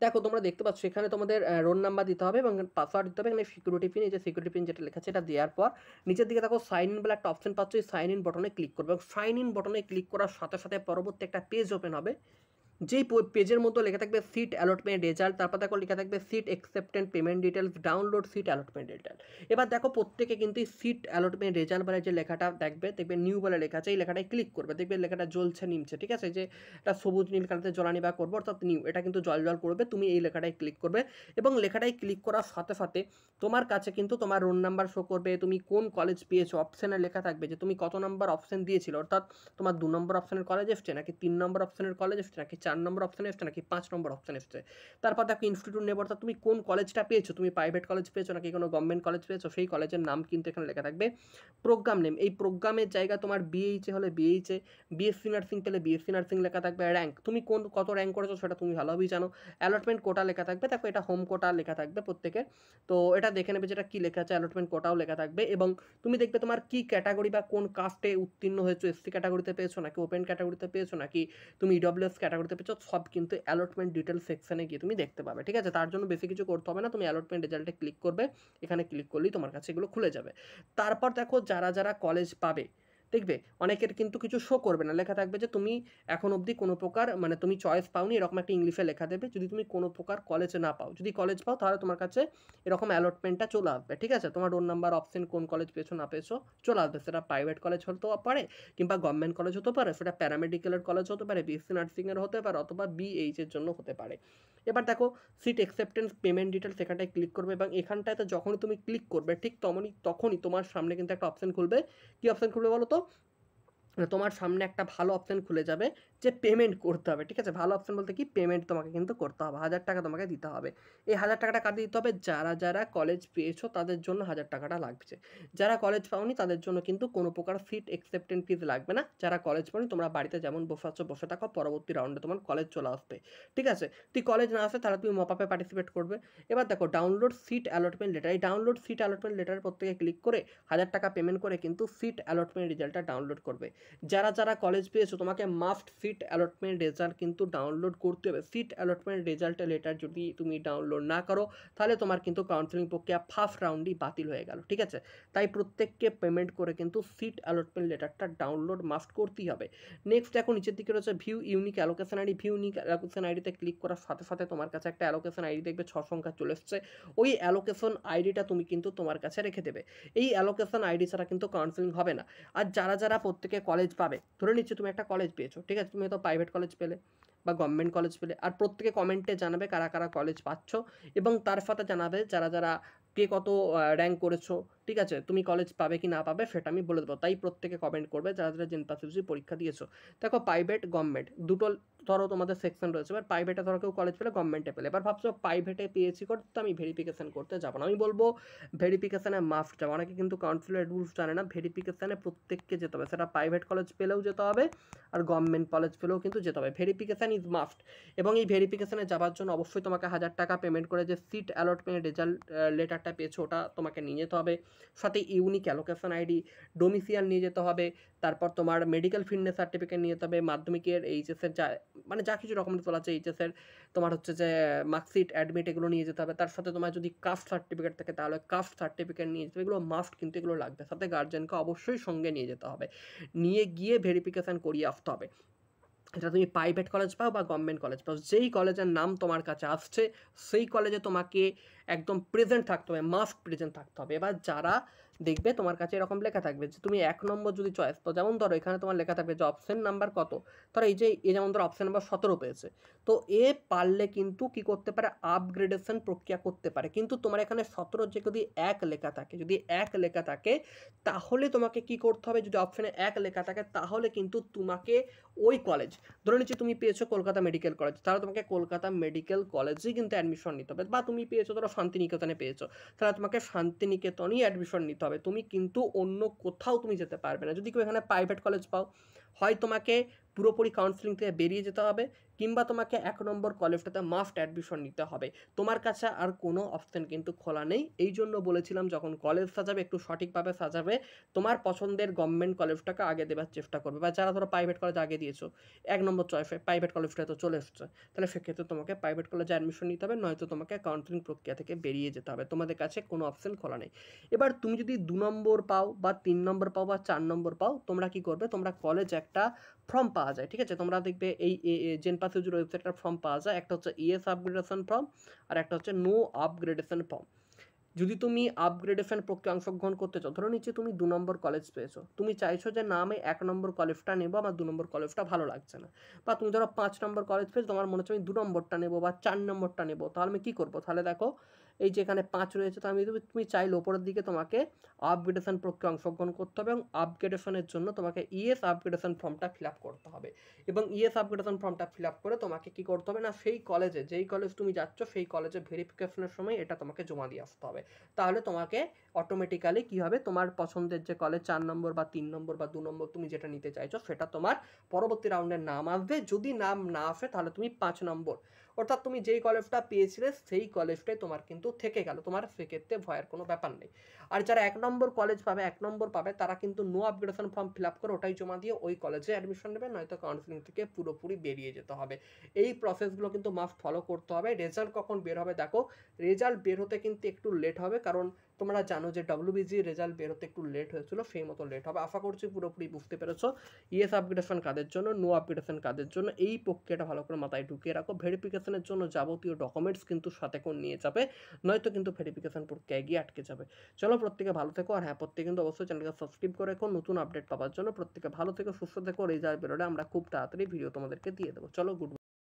দেখো তোমরা দেখতে পাচ্ছ এখানে তোমাদের রোল নাম্বার দিতে হবে এবং পাসওয়ার্ড দিতে হবে, এখানে সিকিউরিটি পিন, এই যে সিকিউরিটি পিন যেটা লেখা আছে এটা দেওয়ার পর নিচের দিকে দেখো সাইন ইন বলে একটা অপশন পাচ্ছ, এই সাইন ইন বটনে ক্লিক করবে এবং সাইন ইন বটনে ক্লিক করার সাথে সাথে পরবর্তী একটা পেজ ওপেন হবে, যেই পেজের মধ্যে লেখা থাকবে সিট অ্যালটমেন্ট রেজাল্ট, তারপর দেখো লেখা থাকবে seat acceptance payment details, download seat allotment result. এবার দেখো প্রত্যেকে কিন্তু সিট অ্যালটমেন্ট রেজাল্ট বলে যে লেখাটা দেখবে নিউ বলে লেখা আছে, এই লেখাটায় ক্লিক করবে, দেখবে লেখাটা জ্বলছে নিমছে, ঠিক আছে, যে এটা সবুজ নীল কালাতে জ্বলানি বা করবো অর্থাৎ নিউ, এটা কিন্তু জল করবে, তুমি এই লেখাটায় ক্লিক করবে এবং লেখাটায় ক্লিক করার সাথে সাথে তোমার কাছে কিন্তু তোমার রোল নাম্বার শো করবে, তুমি কোন কলেজ পেয়েছো, অপশানে লেখা থাকবে যে তুমি কত নাম্বার অপশান দিয়েছিল, অর্থাৎ তোমার 2 নম্বর অপশানের কলেজ এসছে নাকি 3 নম্বর অপশানের কলেজ এসছে নাকি 4 নম্বর অপশানে এসছে নাকি 5 নম্বর অপশান এসছে। তারপর দেখো ইনস্টিটিউট নেম, অর্থাৎ তুমি কোন কলেজটা পেয়েছো, তুমি প্রাইভেট কলেজ পেয়েছো নাকি কোনো গভর্নমেন্ট কলেজ পেয়েছো, সেই কলেজের নাম কিন্তু এখানে লেখা থাকবে। প্রোগ্রাম নেম, এই প্রোগ্রামের জায়গা তোমার বিএইচএ হলে বিএইচএ, বিএসসি নার্সিং পেলে বিএসসি নার্সিং লেখা থাকবে, র্যাঙ্ক তুমি কত র্যাঙ্ক করেছো সেটা তুমি ভালোভাবেই জানো, অ্যালটমেন্ট কোটা লেখা থাকবে, দেখো এটা হোম কোটা লেখা থাকবে প্রত্যেকের, তো এটা দেখে নেবে যেটা কী লেখা আছে, অ্যালটমেন্ট কোটাও লেখা থাকবে এবং তুমি দেখবে তোমার কি ক্যাটাগরি বা কোন কাস্টে উত্তীর্ণ হয়েছো, এসসি ক্যাটাগরিতে পেয়েছো নাকি ওপেন ক্যাটাগরিতে পেয়েছো নাকি তুমি ইডব্লিউএস ক্যাটাগরিতে পেয়েছো, সব কিন্তু অ্যালটমেন্ট ডিটেল সেকশনে গিয়ে তুমি দেখতে পাবে, ঠিক আছে। তার জন্য বেশি কিছু করতে হবে না, তুমি অ্যালটমেন্ট রেজাল্টে ক্লিক করবে, এখানে ক্লিক করলেই তোমার কাছে এগুলো খুলে যাবে। তারপর দেখো যারা যারা কলেজ পাবে, দেখবে অনেকের কিন্তু কিছু শো করবে না, লেখা থাকবে যে তুমি এখন অবধি কোনো প্রকার মানে তুমি চয়েস পাওনি, এরকম একটা ইংলিশে লেখা দেবে, যদি তুমি কোনো প্রকার কলেজে না পাও, যদি কলেজ পাও তাহলে তোমার কাছে এরকম অ্যালটমেন্টটা চলে আসবে, ঠিক আছে, তোমার রোল নাম্বার অপশন কোন কলেজ পেয়েছো না পেয়েছো চলে আসবে, সেটা প্রাইভেট কলেজ হতেও পারে কিংবা গভর্নমেন্ট কলেজ হতে পারে, সেটা প্যারামেডিক্যালের কলেজ হতে পারে, বিএসসি নার্সিংয়ের হতে পারে অথবা বিএইচের জন্য হতে পারে। এবার দেখো সিট অ্যাকসেপ্টেন্স পেমেন্ট ডিটেলস এখানটায় ক্লিক করবে এবং এখানটাতে যখনই তুমি ক্লিক করবে ঠিক তখনই তোমার সামনে কিন্তু একটা অপশন খুলবে, কি অপশন খুলবে বলো তো, তোমার সামনে একটা ভালো অপশন খুলে যাবে যে পেমেন্ট করতে হবে, ঠিক আছে, ভালো অপশন বলতে কি পেমেন্ট তোমাকে কিন্তু করতে হবে, 1000 টাকা তোমাকে দিতে হবে, এই 1000 টাকাটা কাটে দিতে হবে, যারা যারা কলেজ পেয়েছো তাদের জন্য 1000 টাকাটা লাগছে, যারা কলেজ পাওনি তাদের জন্য কিন্তু কোনো প্রকার সিট অ্যাকসেপ্টেন্স ফিজ লাগবে না, যারা কলেজ পাওনি তোমরা বাড়িতে যেমন বসে আছো বসে থাকো, পরবর্তী রাউন্ডে তোমার কলেজ চলে আসবে, ঠিক আছে, তুই কলেজ না আসে তাহলে তুমি মপআপে পার্টিসিপেট করবে। এবার দেখো ডাউনলোড সিট অ্যালটমেন্ট লেটার, এই ডাউনলোড সিট অ্যালটমেন্ট লেটারের প্রত্যেকে ক্লিক করে 1000 টাকা পেমেন্ট করে কিন্তু সিট অ্যালটমেন্ট রেজাল্টটা ডাউনলোড করবে। যারা যারা কলেজ পেয়েছো তোমাকে মাস্ট সিট অ্যালটমেন্ট রেজাল্ট কিন্তু ডাউনলোড করতে হবে, সিট অ্যালটমেন্ট রেজাল্ট লেটার যদি তুমি ডাউনলোড না করো তাহলে তোমার কিন্তু কাউন্সেলিং প্রক্রিয়া ফার্স্ট রাউন্ডই বাতিল হয়ে গেল, ঠিক আছে, তাই প্রত্যেককে পেমেন্ট করে কিন্তু সিট অ্যালটমেন্ট লেটারটা ডাউনলোড মাস্ট করতেই হবে। নেক্সট দেখো নিচের দিকে রয়েছে view unique allocation ID, view unique allocation আইডিতে ক্লিক করার সাথে সাথে তোমার কাছে একটা অ্যালোকেশন আইডি দেখবে 6 সংখ্যা চলে এসছে, ওই অ্যালোকেশন আইডিটা তুমি কিন্তু তোমার কাছে রেখে দেবে, এই অ্যালোকেশন আইডি ছাড়া কিন্তু কাউন্সেলিং হবে না। আর যারা যারা প্রত্যেকে কলেজ পাবে, ধরে নিচ্ছি তুমি একটা কলেজ পেয়েছো, ঠিক আছে, তুমি হয়তো প্রাইভেট কলেজ পেলে বা গভর্নমেন্ট কলেজ পেলে, আর প্রত্যেকে কমেন্টে জানাবে কারা কারা কলেজ পাচ্ছ এবং তার সাথে জানাবে যারা যারা কে কত র্যাঙ্ক করেছো, ঠিক আছে, তুমি কলেজ পাবে কি না পাবে সেটা আমি বলে দেবো, তাই প্রত্যেকে কমেন্ট করবে যারা যারা জেনপাসিসি পরীক্ষা দিয়েছো। দেখো প্রাইভেট গভর্নমেন্ট দুটো ধরো তোমাদের সেকশন রয়েছে, এবার প্রাইভেটে ধরো কেউ কলেজ পেলে গভর্নমেন্টে পেলে, এবার ভাবছো প্রাইভেটে পেয়েছি করতে আমি ভেরিফিকেশান করতে যাবো না, আমি বলবো ভেরিফিকেশানে মাস্ট যাবো, অনেকে কিন্তু কাউন্সিলের রুলস জানে না, ভেরিফিকেশানে প্রত্যেককে যেতে হবে, সেটা প্রাইভেট কলেজ পেলেও যেতে হবে আর গভর্নমেন্ট কলেজ পেলেও কিন্তু যেতে হবে, ভেরিফিকেশান ইজ মাস্ট। এবং এই ভেরিফিকেশানে যাওয়ার জন্য অবশ্যই তোমাকে 1000 টাকা পেমেন্ট করে যে সিট অ্যালটমেন্ট রেজাল্ট লেটারটা পেয়েছো ওটা তোমাকে নিয়ে যেতে হবে, সাথে ইউনিক অ্যালোকেশন আইডি, ডোমিসিয়াল নিয়ে যেতে হবে, তারপর তোমার মেডিকেল ফিটনেস সার্টিফিকেট নিয়ে যেতে হবে, মাধ্যমিকের এইচএসের যা মানে যা কিছু ডকুমেন্টস বলা আছে এইচএসের তোমার হচ্ছে যে মার্কশিট অ্যাডমিট এগুলো নিয়ে যেতে হবে, তার সাথে তোমার যদি কাস্ট সার্টিফিকেট থাকে তাহলে কাস্ট সার্টিফিকেট নিয়ে যেতে হবে, এগুলো মাস্ট কিন্তু এগুলো লাগবে, সাথে গার্জেনকে অবশ্যই সঙ্গে নিয়ে যেতে হবে, নিয়ে গিয়ে ভেরিফিকেশান করিয়ে আসতে হবে। এটা তুমি প্রাইভেট কলেজ পাও বা গভর্নমেন্ট কলেজ পাও, যেই কলেজের নাম তোমার কাছে আসছে সেই কলেজে তোমাকে একদম প্রেজেন্ট থাকতে হবে, মাস্ট প্রেজেন্ট থাকতে হবে। এবার যারা দেখবে তোমার কাছে এরকম লেখা থাকবে যে তুমি 1 নম্বর যদি চয়েস পাও, যেমন ধরো এখানে তোমার লেখা থাকবে যে অপশন নাম্বার কত, ধরো এই যে যেমন ধরো অপশন নাম্বার 17 পেয়েছে, তো এ পারলে কিন্তু কি করতে পারে আপগ্রেডেশন প্রক্রিয়া করতে পারে, কিন্তু তোমার এখানে 17 যে যদি 1 লেখা থাকে, যদি 1 লেখা থাকে তাহলে তোমাকে কি করতে হবে, যদি অপশনে 1 লেখা থাকে তাহলে কিন্তু তোমাকে ওই কলেজ, ধরে নিচ্ছি তুমি পেয়েছো কলকাতা মেডিকেল কলেজ, তাহলে তোমাকে কলকাতা মেডিকেল কলেজেই কিন্তু অ্যাডমিশন নিতে হবে, বা তুমি পেয়েছো ধরো শান্তিনিকেতনে পেয়েছো তাহলে তোমাকে শান্তিনিকেতনই অ্যাডমিশন নিতে হবে, তুমি কিন্তু অন্য কোথাও তুমি যেতে পারবে না। যদি কেউ এখানে প্রাইভেট কলেজ পাও, হয় তোমাকে পুরোপুরি কাউন্সিলিং থেকে বেরিয়ে যেতে হবে কিংবা তোমাকে ১ নম্বর কলেজটাতে মাস্ট অ্যাডমিশন নিতে হবে। তোমার কাছে আর কোনো অপশন কিন্তু খোলা নেই। এই জন্য বলেছিলাম যখন কলেজ সাজাবে একটু সঠিকভাবে সাজাবে। তোমার পছন্দের গভর্নমেন্ট কলেজটাকে আগে দেবার চেষ্টা করবে, বা যারা ধরো প্রাইভেট কলেজ আগে দিয়েছো ১ নম্বর চয়েসে প্রাইভেট কলেজটা তো চলে এসছে। তাহলে সেক্ষেত্রে তোমাকে প্রাইভেট কলেজে অ্যাডমিশন নিতে হবে, নয়তো তোমাকে কাউন্সেলিং প্রক্রিয়া থেকে বেরিয়ে যেতে হবে। তোমাদের কাছে কোনো অপশন খোলা নেই। এবার তুমি যদি ২ নম্বর পাও বা ৩ নম্বর পাও বা ৪ নম্বর পাও, তোমরা কি করবে, তোমরা কলেজ একটা ফর্ম পাওয়া যায়, ঠিক আছে? তোমরা দেখবে এই জেনপাস ইউজির ওয়েবসাইটটার ফর্ম পাওয়া যায়। একটা হচ্ছে ইএস আপগ্রেডেশন ফর্ম, আর একটা হচ্ছে নো আপগ্রেডেশন ফর্ম। যদি তুমি আপগ্রেডেশন প্রক্রিয়া অংশগ্রহণ করতে চাও, ধরো নিচে তুমি ২ নম্বর কলেজ পেয়েছো, তুমি চাইছো যে না আমি ১ নম্বর কলেজটা নেবো, আমার ২ নম্বর কলেজটা ভালো লাগছে না, বা তুমি ধরো ৫ নম্বর কলেজ পেয়েছো, তোমার মনে হচ্ছে আমি ২ নম্বরটা নেবো বা ৪ নম্বরটা নেবো, তাহলে আমি কী করবো? তাহলে দেখো এই যে এখানে ৫ রয়েছে, তো আমি তুমি চাইলে ওপরের দিকে তোমাকে আপগ্রেডেশন প্রক্রিয়া অংশগ্রহণ করতে হবে, এবং আপগ্রেডেশনের জন্য তোমাকে ইএস আপগ্রেডেশন ফর্মটা ফিল আপ করতে হবে। এবং ইএস আপগ্রেডেশন ফর্মটা ফিল আপ করে তোমাকে কী করতে হবে না, সেই কলেজে, যেই কলেজ তুমি যাচ্ছ সেই কলেজে ভেরিফিকেশনের সময় এটা তোমাকে জমা দিয়ে আসতে হবে। তাহলে তোমাকে অটোমেটিক্যালি কী হবে, তোমার পছন্দের যে কলেজ ৪ নম্বর বা ৩ নম্বর বা ২ নম্বর তুমি যেটা নিতে চাইছো সেটা তোমার পরবর্তী রাউন্ডের নাম আসবে। যদি নাম না আসে তাহলে তুমি ৫ নম্বর, অর্থাৎ তুমি যেই কলেজটা পেয়েছিলে সেই কলেজটাই তোমার কিন্তু থেকে গেল, তোমার সেক্ষেত্রে ভয়ের কোনো ব্যাপার নেই। আর যারা ১ নম্বর কলেজ পাবে, ১ নম্বর পাবে, তারা কিন্তু no upgradation form fill up করে ওটাই জমা দিয়ে ওই কলেজে অ্যাডমিশন নেবে, নয়তো কাউন্সিলিং থেকে পুরোপুরি বেরিয়ে যেতে হবে। এই প্রসেসগুলো কিন্তু মাস্ট ফলো করতে হবে। রেজাল্ট কখন বের হবে দেখো, রেজাল্ট বের হতে কিন্তু একটু লেট হবে, কারণ তোমরা জানো যে WBG রেজাল্ট বের হতে একটু লেট হয়েছিল, সেই মতো লেট হবে। আশা করছি পুরোপুরি বুঝতে পেরেছো। ইএস আপগ্রেডেশন কাদের জন্য, নো আপগ্রেডেশন কাদের জন্য, এই প্রক্রিয়াটা ভালো করে মাথায় ঢুকিয়ে রাখো। ভেরিফিকেশনের জন্য যাবতীয় ডকুমেন্টস কিন্তু সাথে করে নিয়ে যাবে, নয়তো কিন্তু ভেরিফিকেশন প্রক্রিয়ায় গিয়ে আটকে যাবে। চলো প্রত্যেকে ভালো থেকো, আর হ্যাঁ প্রত্যেকে কিন্তু অবশ্যই চ্যানেলকে সাবস্ক্রাইব করে রেখো নতুন আপডেট পাওয়ার জন্য। প্রত্যেকে ভালো থেকো, সুস্থ থেকো। রেজাল্ট বেরোলে আমরা খুব তাড়াতাড়ি ভিডিও তোমাদেরকে দিয়ে দেবো। চলো গুড।